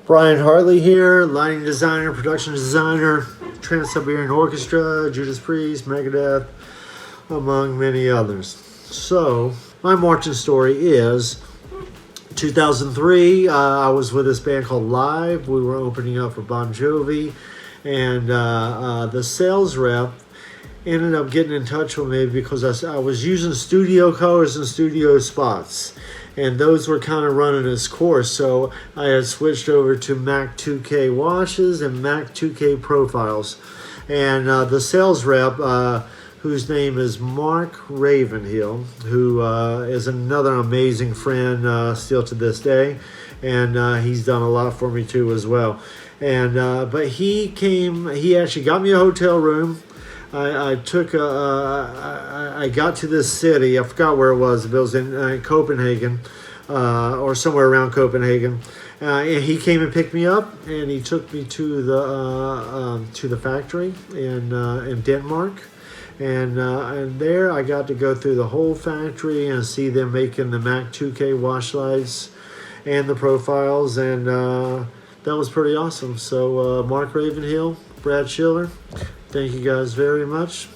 Bryan Hartley here, lighting designer, production designer, Trans-Siberian Orchestra, Judas Priest, Megadeth, among many others. So, my marching story is 2003. I was with this band called Live. We were opening up for Bon Jovi, and the sales rep ended up getting in touch with me because I was using studio colors and studio spots, and those were kind of running its course. So I had switched over to Mac 2K washes and Mac 2K profiles, and the sales rep, whose name is Mark Ravenhill, who is another amazing friend still to this day, and he's done a lot for me too as well. And but he actually got me a hotel room. I got to this city. I forgot where it was. It was in Copenhagen, or somewhere around Copenhagen. And he came and picked me up, and he took me to the factory in Denmark, and there I got to go through the whole factory and see them making the Mac 2K wash lights and the profiles, and that was pretty awesome. So Mark Ravenhill, Brad Schiller, thank you guys very much.